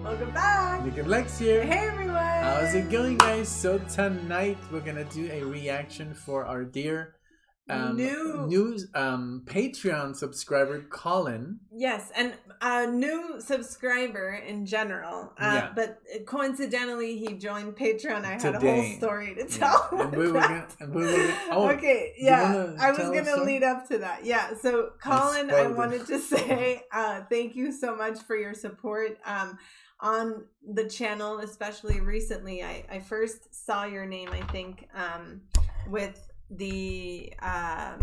Welcome back. NicknLex here. Hey everyone. How's it going, guys? So tonight we're gonna do a reaction for our dear new Patreon subscriber Colin. Yes, and a new subscriber in general. But coincidentally, he joined Patreon. I had a whole story to tell. And we were gonna, okay, yeah. I was gonna lead up to that. Yeah. So Colin, I wanted to say thank you so much for your support. On the channel, especially recently, I first saw your name, I think, with the I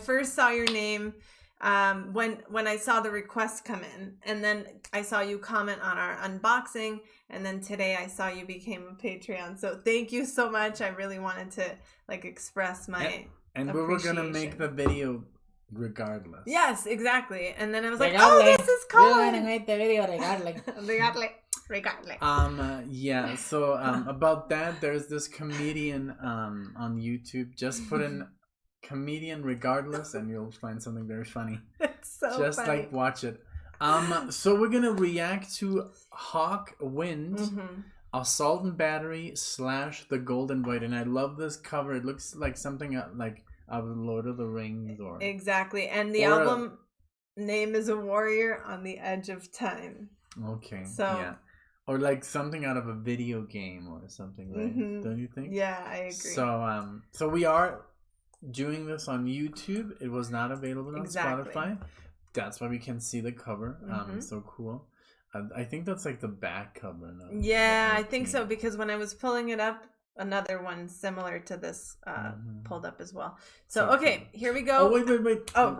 first saw your name when I saw the request come in, and then I saw you comment on our unboxing, and then today I saw you became a Patreon. So thank you so much. I really wanted to express my and we were gonna make the video regardless. Yes, exactly. And then I was like, oh, this is Colin. Yeah, so about that, there's this comedian on YouTube. Just put in comedian regardless and you'll find something very funny. It's so just funny. watch it. So we're gonna react to Hawkwind, Assault and Battery / The Golden Void, and I love this cover. It looks like something like of Lord of the Rings or exactly. And the album name is A Warrior on the Edge of Time. Okay. So yeah. Or like something out of a video game or something, right? Don't you think? Yeah, I agree. So we are doing this on YouTube. It was not available on Spotify. That's why we can see the cover. So cool. I think that's like the back cover now. Yeah, I think so, because when I was pulling it up, another one similar to this pulled up as well. So okay, here we go. Oh wait. Oh,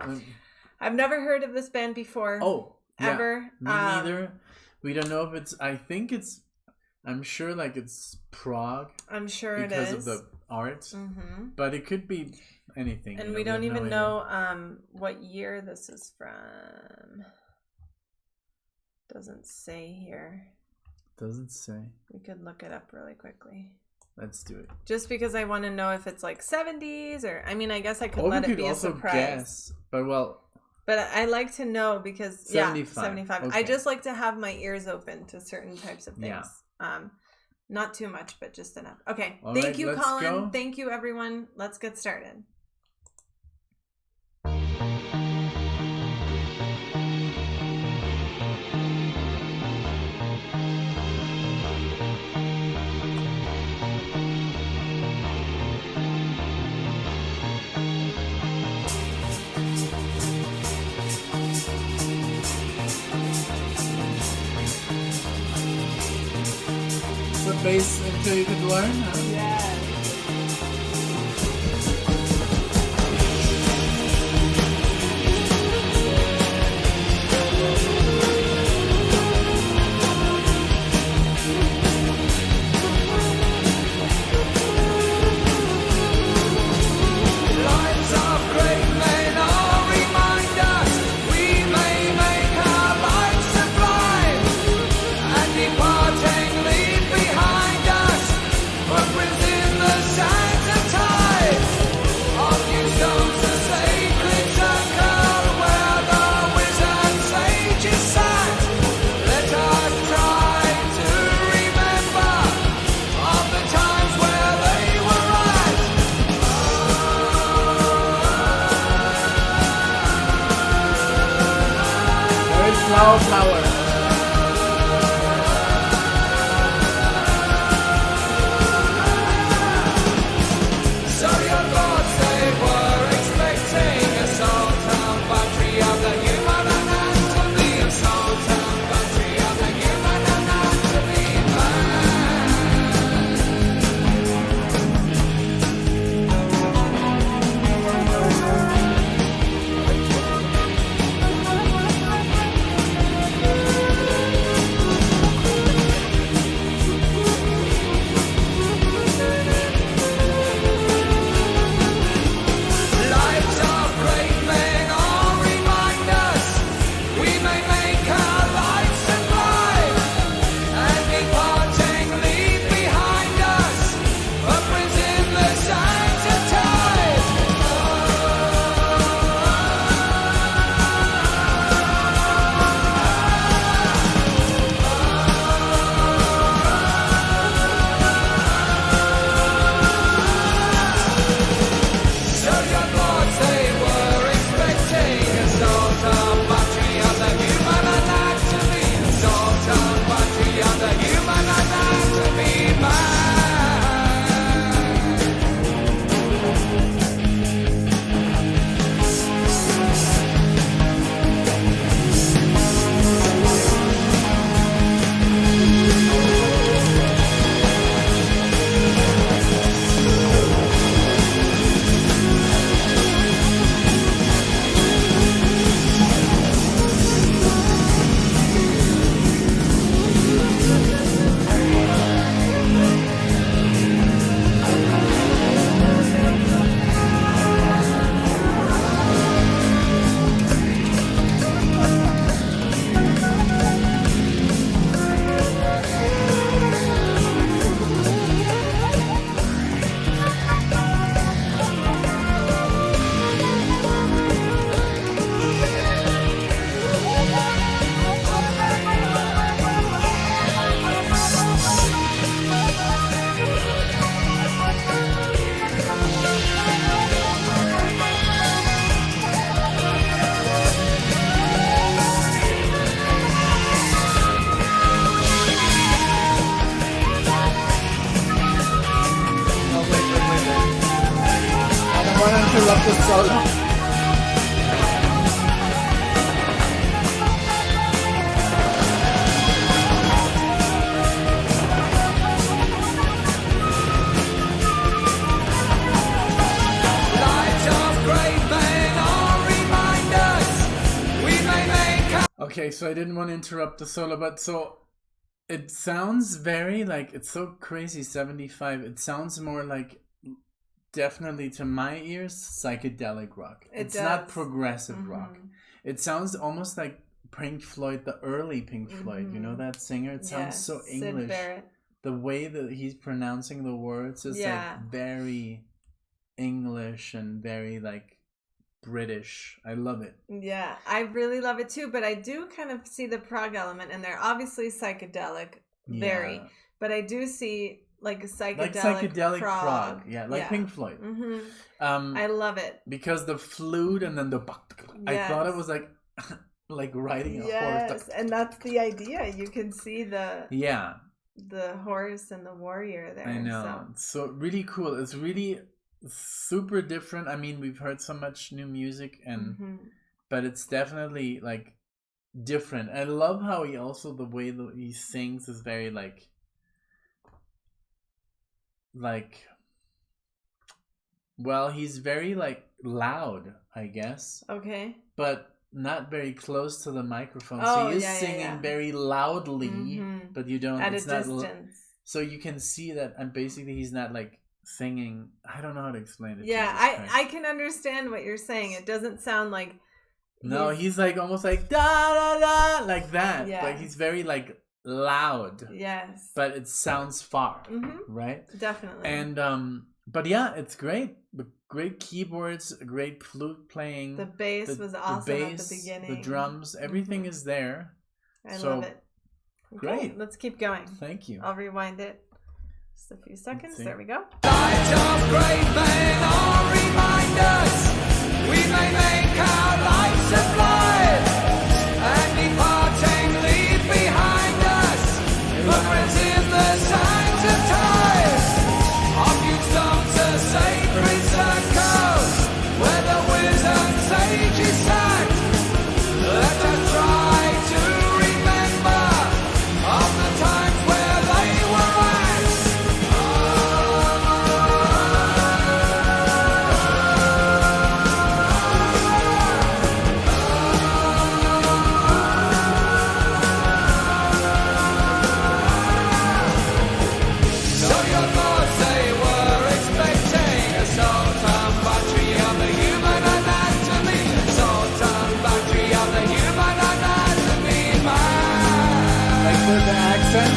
I've never heard of this band before. Oh, ever. Me neither. We don't know if it's. I'm sure like it's Prague. I'm sure it is because of the art. But it could be anything. And we don't even know what year this is from. Doesn't say here. Doesn't say. We could look it up really quickly. Let's do it. Just because I want to know if it's like 70s or, I mean, I guess I could let it be a surprise. Guess, but I like to know because 75. Okay. I just like to have my ears open to certain types of things. Yeah. Not too much, but just enough. Okay. All Thank you, Colin. Go. Thank you, everyone. Let's get started. The bass until you could learn, huh? Yes. Flower. Okay, so I didn't want to interrupt the solo, but so it sounds very like, it's so crazy 75. It sounds more like, definitely to my ears, psychedelic rock. It's not progressive rock. It sounds almost like Pink Floyd, the early Pink Floyd. You know that singer? It sounds so English. The way that he's pronouncing the words is like very English and very like British. I love it. Yeah, I really love it too, but I do kind of see the prog element in there. Obviously psychedelic, very, but I do see like a psychedelic prog. Yeah, like Pink Floyd. I love it because the flute and then the I thought it was like riding a horse. And that's the idea. You can see the horse and the warrior there. I know. So really cool. It's really super different. I mean, we've heard so much new music but it's definitely like different. I love how he also, the way that he sings is very well, he's very like loud, I guess. Okay. But not very close to the microphone. So he is singing very loudly, but you don't at a distance. So you can see that, and basically he's not like singing. I don't know how to explain it. Yeah, I can understand what you're saying. It doesn't sound like he's like almost like da da da like that. Yeah. Like he's very like loud. Yes. But it sounds far, right? Definitely. And but yeah, it's great. Great keyboards, great flute playing. The bass was awesome at the beginning. The drums, everything is there. I love it. Okay, great. Let's keep going. Thank you. I'll rewind it. Just a few seconds. There we go. Light of great men all remind us we may make our lives a life and departing leave behind us footprints in the sands of time. Our few stones a sacred circle where the wisdom sages sat. Let us try to remember of the times where they were at. So your thoughts they were expecting a Sultan battery of the human anatomy. Sultan battery of the human anatomy, man. Like with the accent.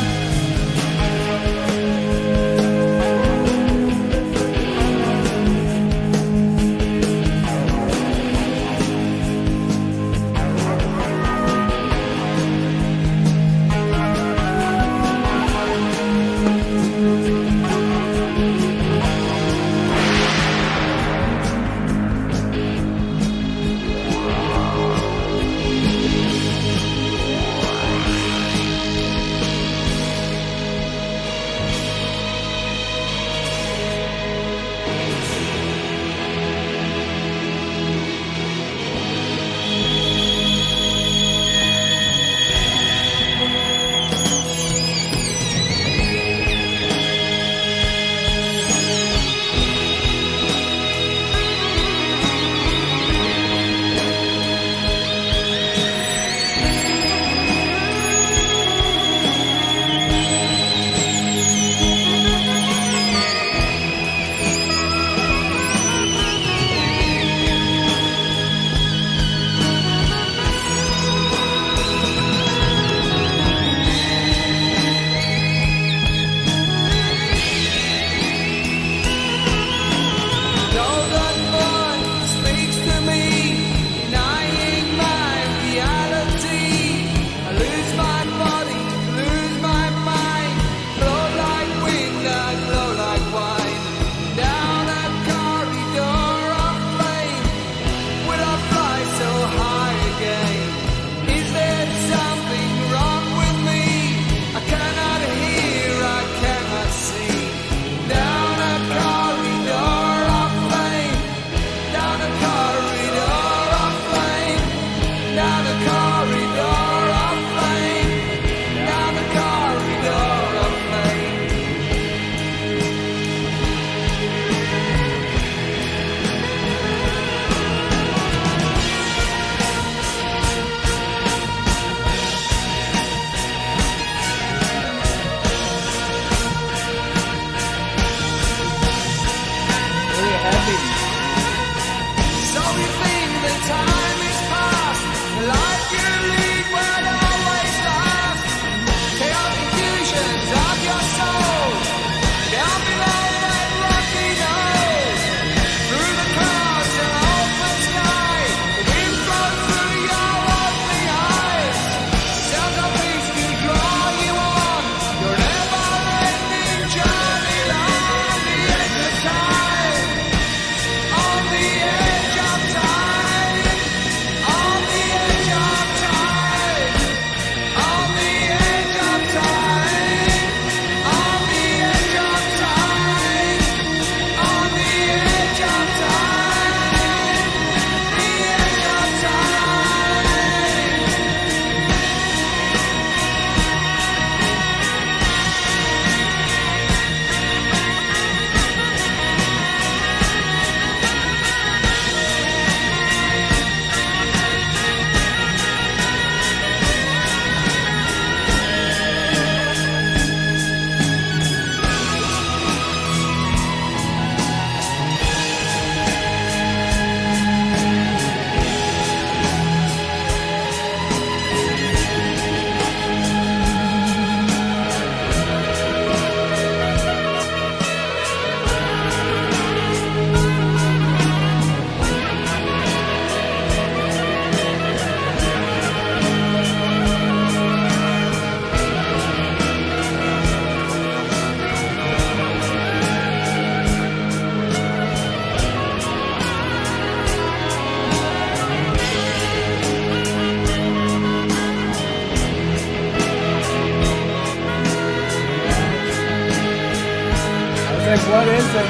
like, what is it?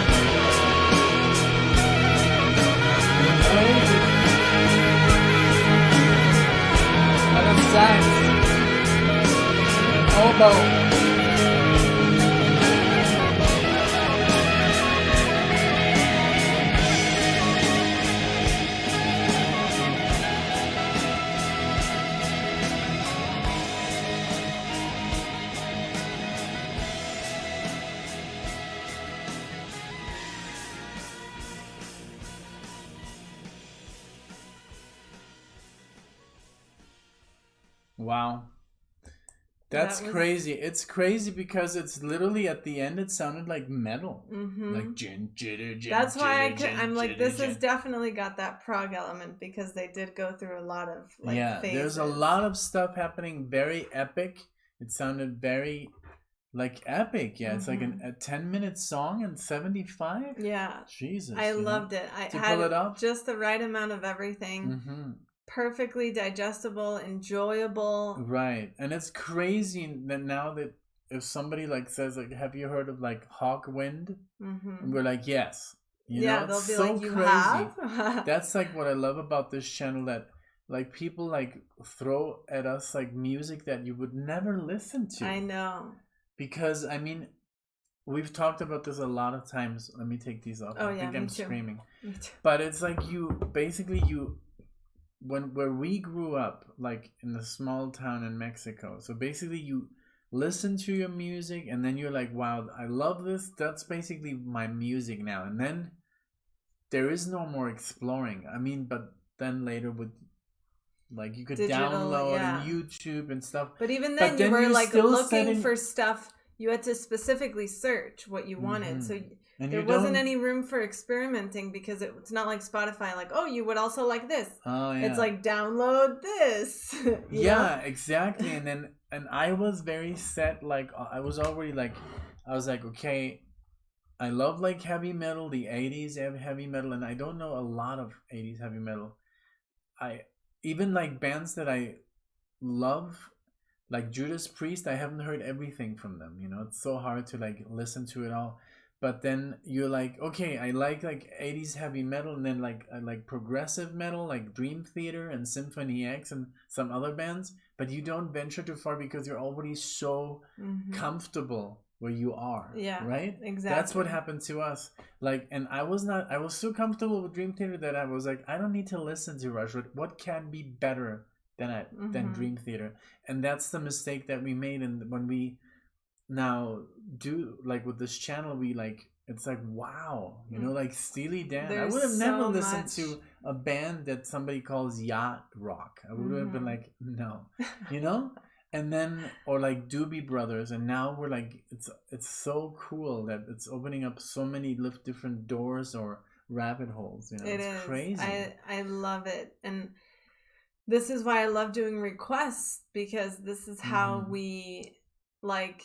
What a sax. Oboe. Wow. That's crazy. It's crazy because it's literally at the end it sounded like metal. Like that's why I'm like, this has definitely got that prog element because they did go through a lot of like phases. There's a lot of stuff happening, very epic. It sounded very like epic. It's like a 10-minute song and 75. Jesus, I loved it. I had pull it up? Just the right amount of everything. Perfectly digestible, enjoyable. Right. And it's crazy that now that if somebody like says like, have you heard of like Hawkwind? And we're like, yes. You know, they'll it's be so like, you crazy. have? That's like what I love about this channel, that like people like throw at us like music that you would never listen to. I know. Because I mean, we've talked about this a lot of times. Let me take these off. I think I'm screaming. Me too. But it's like where we grew up, like in a small town in Mexico. So basically you listen to your music and then you're like, wow, I love this. That's basically my music now. And then there is no more exploring. I mean, but then later with like you could download and YouTube and stuff. But even then you were like looking for stuff. You had to specifically search what you wanted. So there wasn't any room for experimenting because it's not like Spotify, like, oh, you would also like this. It's like, download this. Yeah, exactly. And I was very set, like, I was already like, I was like, okay, I love like heavy metal, the 80s heavy metal, and I don't know a lot of 80s heavy metal. I even like bands that I love, like Judas Priest, I haven't heard everything from them. You know, it's so hard to like listen to it all. But then you're like, okay, I like 80s heavy metal, and then like I like progressive metal, like Dream Theater and Symphony X and some other bands. But you don't venture too far because you're already so comfortable where you are. Yeah, right. Exactly. That's what happened to us. Like, and I was so comfortable with Dream Theater that I was like, I don't need to listen to Rush. What can be better than Dream Theater? And that's the mistake that we made. And when we now do like with this channel, we like, it's like, wow, you know, like Steely Dan. I would have never listened to a band that somebody calls yacht rock. I would have been like, no, you know. And then, or like Doobie Brothers, and now we're like, it's so cool that it's opening up so many different doors or rabbit holes. You know, it's crazy. I love it, and this is why I love doing requests, because this is how we like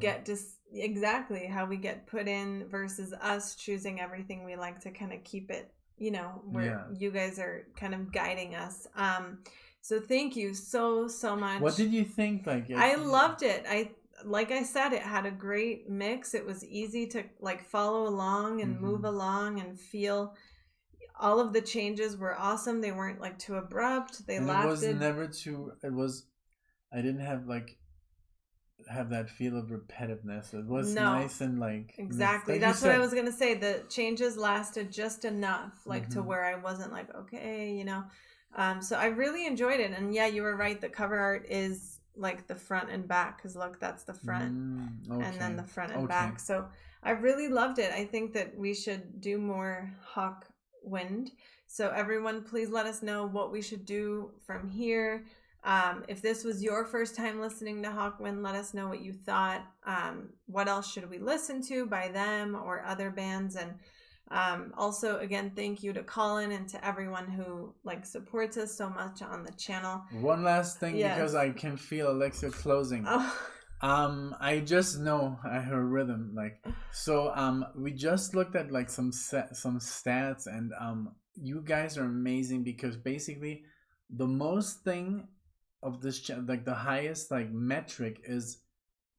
get exactly how we get put in versus us choosing everything. We like to kind of keep it, you know, where you guys are kind of guiding us. So thank you so much. What did you think? Like, I loved it. Like I said, it had a great mix. It was easy to like follow along and move along and feel. All of the changes were awesome. They weren't like too abrupt. They lasted. It was never too. It was. I didn't have that feel of repetitiveness. It was nice and like exactly. That's what I was gonna say. The changes lasted just enough, like to where I wasn't like, okay, you know. So I really enjoyed it, and yeah, you were right. The cover art is like the front and back, because look, that's the front, and then the front and back. So I really loved it. I think that we should do more Hawkwind. So everyone, please let us know what we should do from here. If this was your first time listening to Hawkwind, let us know what you thought. What else should we listen to by them or other bands? And also, again, thank you to Colin and to everyone who like supports us so much on the channel. One last thing, because I can feel Alexia closing. I just know her rhythm. Like, so we just looked at like some stats, and you guys are amazing, because basically the most thing of this channel, like the highest like metric, is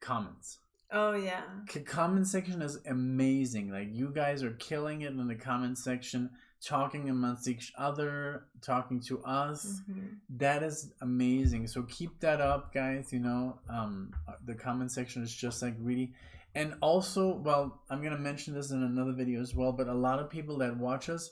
comments. Oh yeah. Comment section is amazing. Like, you guys are killing it in the comment section, talking amongst each other, talking to us. That is amazing. So keep that up, guys. You know, the comment section is just like really. And also, well, I'm gonna mention this in another video as well, but a lot of people that watch us,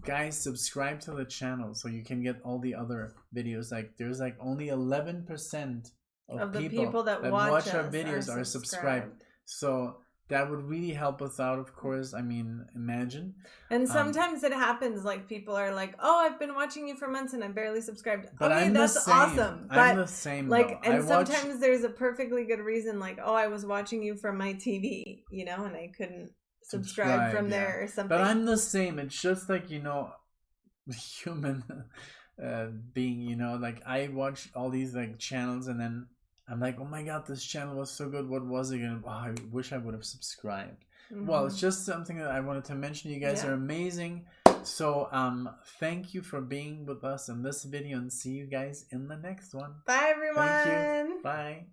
guys, subscribe to the channel so you can get all the other videos. Like, there's like only 11% of the people that watch our videos are subscribed. So that would really help us out, of course. I mean, imagine. And sometimes it happens, like people are like, "Oh, I've been watching you for months and I'm barely subscribed." But okay, that's awesome. But I'm the same. Like, though. and sometimes there's a perfectly good reason, like, "Oh, I was watching you from my TV, you know, and I couldn't subscribe from there or something." But I'm the same. It's just like, you know, human being. You know, like I watch all these like channels and then I'm like, oh my god, this channel was so good. What was it? And I wish I would have subscribed. Well, it's just something that I wanted to mention. You guys are amazing. So thank you for being with us in this video, and see you guys in the next one. Bye everyone. Thank you. Bye.